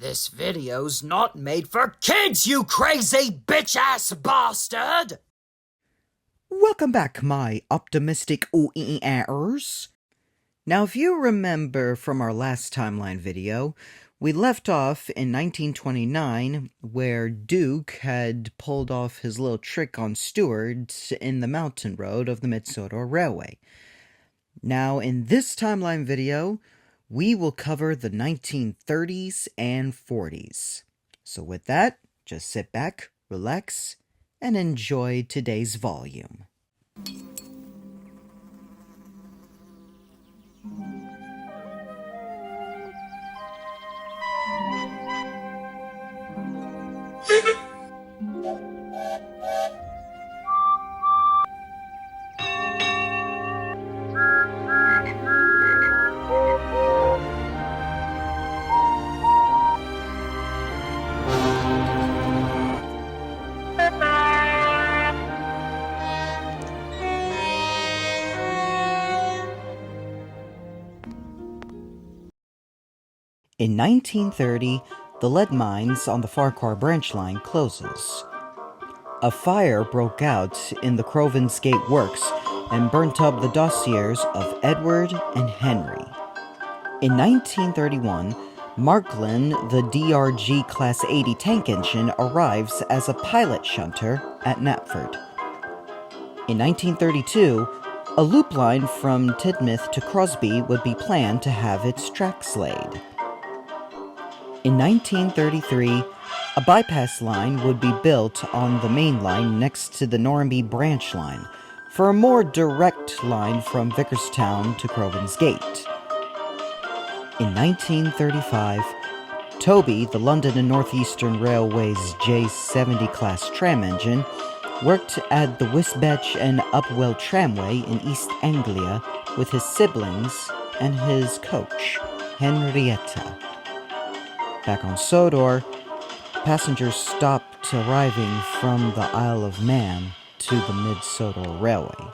This video's not made for kids, you crazy bitch-ass bastard! Welcome back, my optimistic OIIAOIIAers. Now, if you remember from our last timeline video, we left off in 1929, where Duke had pulled off his little trick on Stuart in the mountain road of the Mid-Sodor Railway. Now, in this timeline video, we will cover the 1930s and 40s. So with that, just sit back, relax, and enjoy today's volume. In 1930, the lead mines on the Farquhar branch line closes. A fire broke out in the Crovan's Gate works and burnt up the dossiers of Edward and Henry. In 1931, Marklin, the DRG Class 80 tank engine, arrives as a pilot shunter at Knapford. In 1932, a loop line from Tidmouth to Crosby would be planned to have its tracks laid. In 1933, a bypass line would be built on the main line next to the Normanby branch line for a more direct line from Vickerstown to Crovan's Gate. In 1935, Toby, the London and North Eastern Railway's J70 class tram engine, worked at the Wisbech and Upwell Tramway in East Anglia with his siblings and his coach, Henrietta. Back on Sodor, passengers stopped arriving from the Isle of Man to the Mid-Sodor Railway.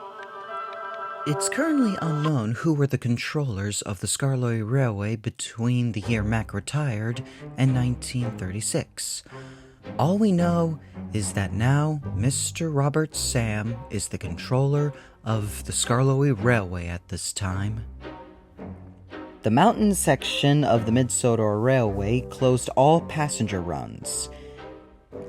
It's currently unknown who were the controllers of the Skarloey Railway between the year Mac retired and 1936. All we know is that now Mr. Robert Sam is the controller of the Skarloey Railway at this time. The mountain section of the Mid-Sodor Railway closed all passenger runs,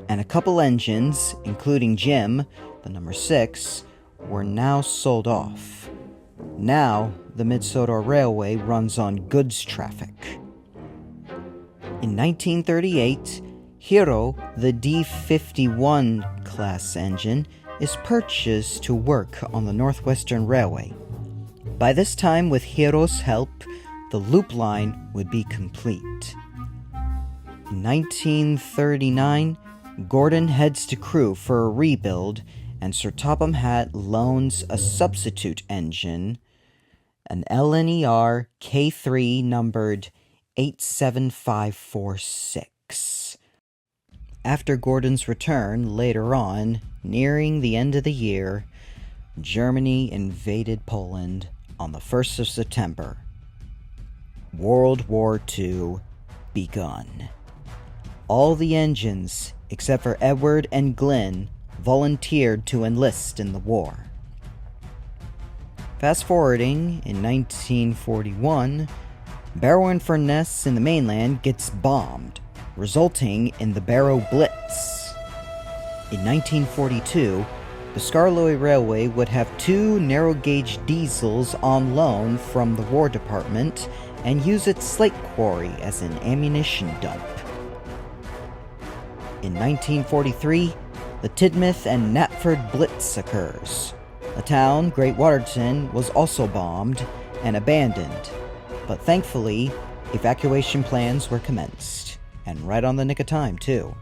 and a couple engines, including Jim, the number 6, were now sold off. Now, the Mid-Sodor Railway runs on goods traffic. In 1938, Hero, the D51 class engine, is purchased to work on the Northwestern Railway. By this time, with Hero's help, the loop line would be complete. In 1939, Gordon heads to Crewe for a rebuild, and Sir Topham Hatt loans a substitute engine, an LNER K3 numbered 87546. After Gordon's return later on, nearing the end of the year, Germany invaded Poland on the 1st of September. World War II begun. All the engines, except for Edward and Glyn, volunteered to enlist in the war. Fast forwarding, in 1941, Barrow-in-Furness in the mainland gets bombed, resulting in the Barrow Blitz. In 1942, the Skarloey Railway would have 2 narrow-gauge diesels on loan from the War Department and use its slate quarry as an ammunition dump. In 1943, the Tidmouth and Knapford Blitz occurs. The town, Great Waterton, was also bombed and abandoned, but thankfully, evacuation plans were commenced, and right on the nick of time, too.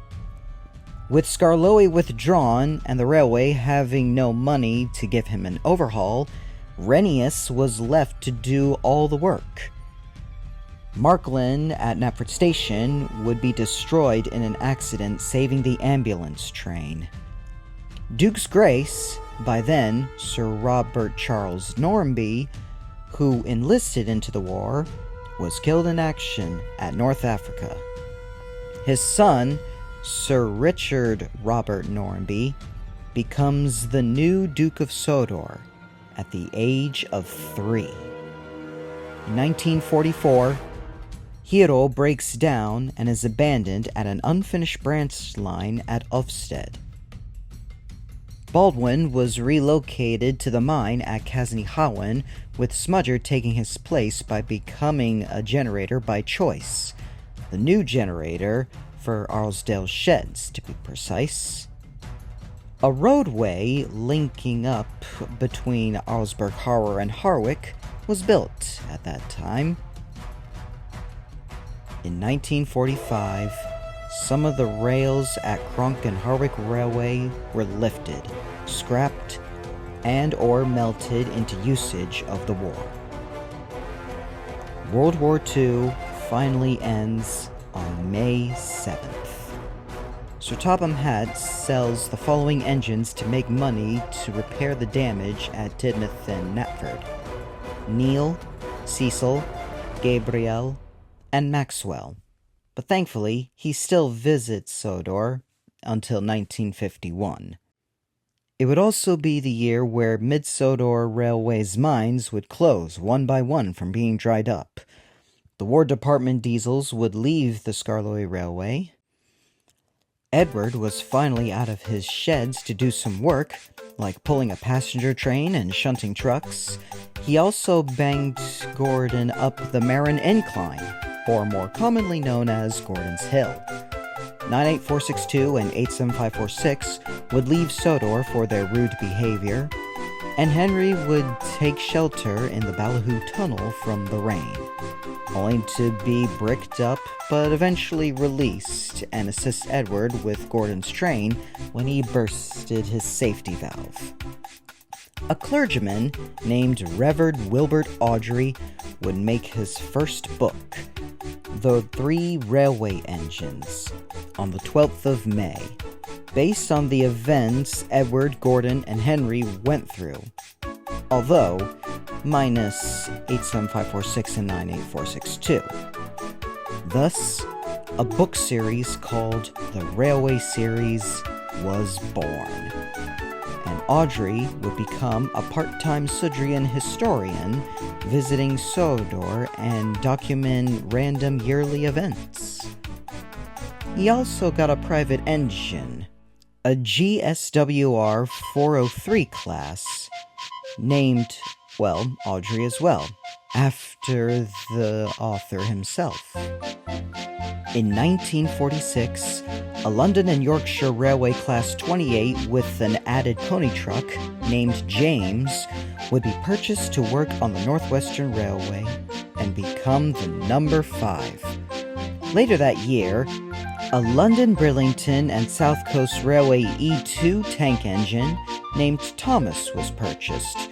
With Skarloey withdrawn and the railway having no money to give him an overhaul, Rennius was left to do all the work. Marklin at Knapford Station would be destroyed in an accident, saving the ambulance train. Duke's Grace, by then Sir Robert Charles Normanby, who enlisted into the war, was killed in action at North Africa. His son, Sir Richard Robert Normanby, becomes the new Duke of Sodor at the age of 3. In 1944, Hero breaks down and is abandoned at an unfinished branch line at Ofsted. Baldwin was relocated to the mine at Kasnihawen, with Smudger taking his place by becoming a generator by choice. The new generator for Arlesdale Sheds, to be precise. A roadway linking up between Arlesburg Harbour and Harwich was built at that time. In 1945, some of the rails at Cronk and Harwich Railway were lifted, scrapped, and or melted into usage of the war. World War II finally ends on May 7th. Sir Topham Hatt sells the following engines to make money to repair the damage at Tidmouth and Knapford: Neil, Cecil, Gabriel, and Maxwell. But thankfully, he still visits Sodor until 1951. It would also be the year where Mid-Sodor Railway's mines would close one by one from being dried up. The War Department diesels would leave the Skarloey Railway. Edward was finally out of his sheds to do some work, like pulling a passenger train and shunting trucks. He also banged Gordon up the Marin Incline, or more commonly known as Gordon's Hill. 98462 and 87546 would leave Sodor for their rude behavior, and Henry would take shelter in the Ballyhoo Tunnel from the rain, only to be bricked up but eventually released and assist Edward with Gordon's train when he bursted his safety valve. A clergyman named Reverend Wilbert Awdry would make his first book, The 3 Railway Engines, on the 12th of May, based on the events Edward, Gordon, and Henry went through, although minus 87546 and 98462. Thus, a book series called The Railway Series was born, and Awdry would become a part-time Sudrian historian, visiting Sodor and document random yearly events. He also got a private engine, a GSWR 403 class, named, well, Awdry as well, after the author himself. In 1946, a London and Yorkshire Railway Class 28 with an added pony truck named James would be purchased to work on the Northwestern Railway and become the number 5. Later that year, a London Burlington and South Coast Railway E2 tank engine named Thomas was purchased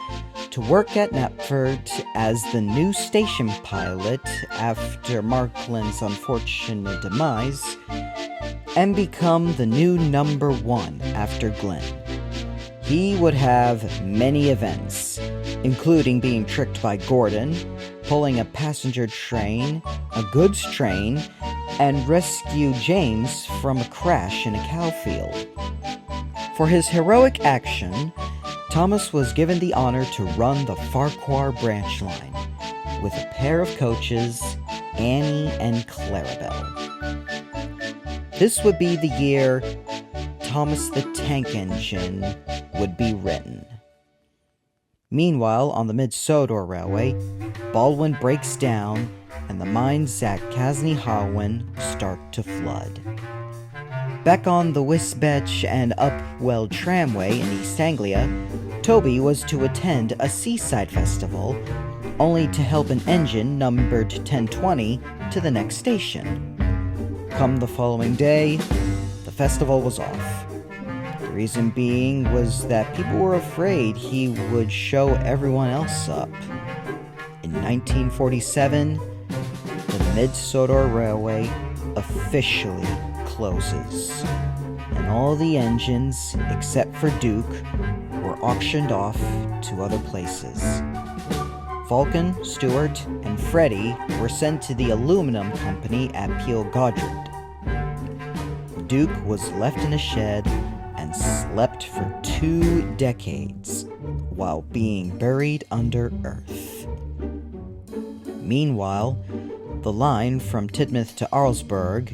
to work at Knapford as the new station pilot after Markland's unfortunate demise, and become the new number 1 after Glenn. He would have many events, including being tricked by Gordon, pulling a passenger train, a goods train, and rescue James from a crash in a cow field. For his heroic action, Thomas was given the honor to run the Farquhar branch line, with a pair of coaches, Annie and Clarabelle. This would be the year Thomas the Tank Engine would be written. Meanwhile, on the Mid-Sodor Railway, Baldwin breaks down and the mines at Kasnihawen start to flood. Back on the Wisbech and Upwell Tramway in East Anglia, Toby was to attend a seaside festival, only to help an engine numbered 1020 to the next station. Come the following day, the festival was off. The reason being was that people were afraid he would show everyone else up. In 1947, the Mid-Sodor Railway officially closes, and all the engines, except for Duke, were auctioned off to other places. Falcon, Stewart, and Freddie were sent to the aluminum company at Peel Godred. Duke was left in a shed and slept for 2 decades while being buried under earth. Meanwhile, the line from Tidmouth to Arlesburg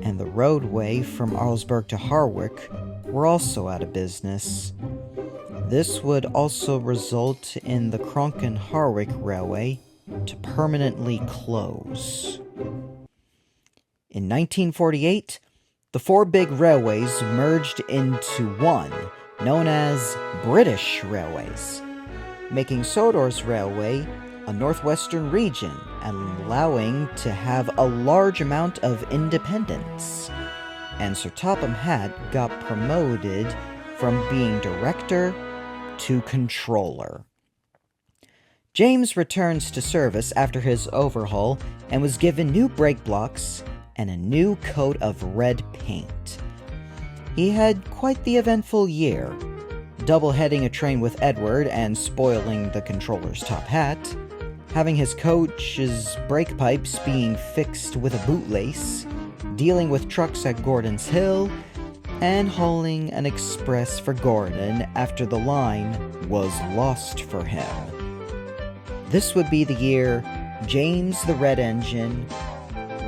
and the roadway from Arlesburg to Harwick were also out of business. This would also result in the Kronken-Harwick Railway to permanently close. In 1948, the 4 big railways merged into one, known as British Railways, making Sodor's railway a northwestern region and allowing to have a large amount of independence. And Sir Topham Hatt got promoted from being director to controller. James returns to service after his overhaul and was given new brake blocks and a new coat of red paint. He had quite the eventful year, double-heading a train with Edward and spoiling the controller's top hat, having his coach's brake pipes being fixed with a bootlace, dealing with trucks at Gordon's Hill, and hauling an express for Gordon after the line was lost for him. This would be the year James the Red Engine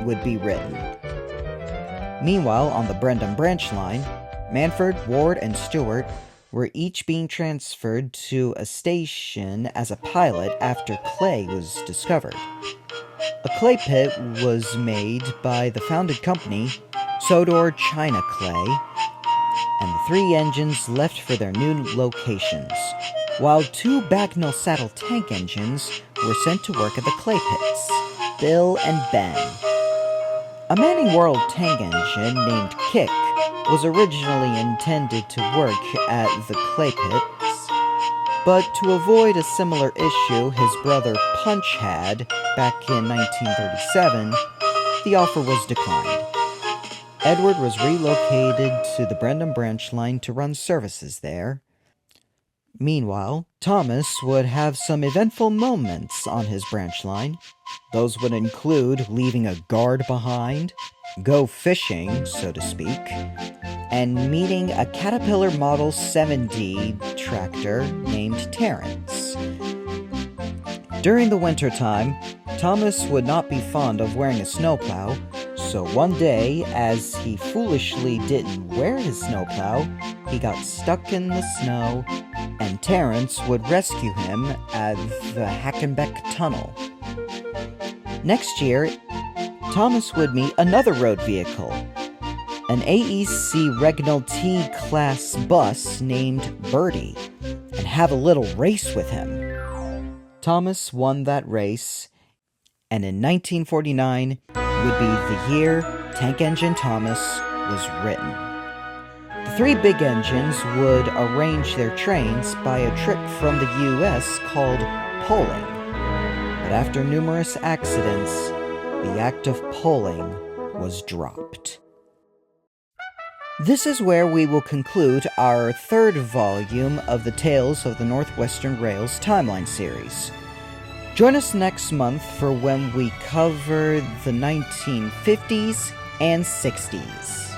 would be written. Meanwhile, on the Brenham branch line, Manford, Ward, and Stewart were each being transferred to a station as a pilot after clay was discovered. A clay pit was made by the founded company, Sodor China Clay, and the 3 engines left for their new locations, while 2 Bagnall saddle tank engines were sent to work at the clay pits, Bill and Ben. A Manning World tank engine named Kick was originally intended to work at the clay pits, but to avoid a similar issue his brother Punch had back in 1937, the offer was declined. Edward was relocated to the Brenham branch line to run services there. Meanwhile, Thomas would have some eventful moments on his branch line. Those would include leaving a guard behind, go fishing, so to speak, and meeting a Caterpillar Model 70 tractor named Terrence. During the wintertime, Thomas would not be fond of wearing a snowplow, so one day, as he foolishly didn't wear his snowplow, he got stuck in the snow, and Terrence would rescue him at the Hackenbeck Tunnel. Next year, Thomas would meet another road vehicle, an AEC Regnal T-class bus named Birdie, and have a little race with him. Thomas won that race, and in 1949 would be the year Tank Engine Thomas was written. The 3 big engines would arrange their trains by a trick from the US called polling. But after numerous accidents, the act of polling was dropped. This is where we will conclude our 3rd volume of the Tales of the Northwestern Rails timeline series. Join us next month for when we cover the 1950s and 60s.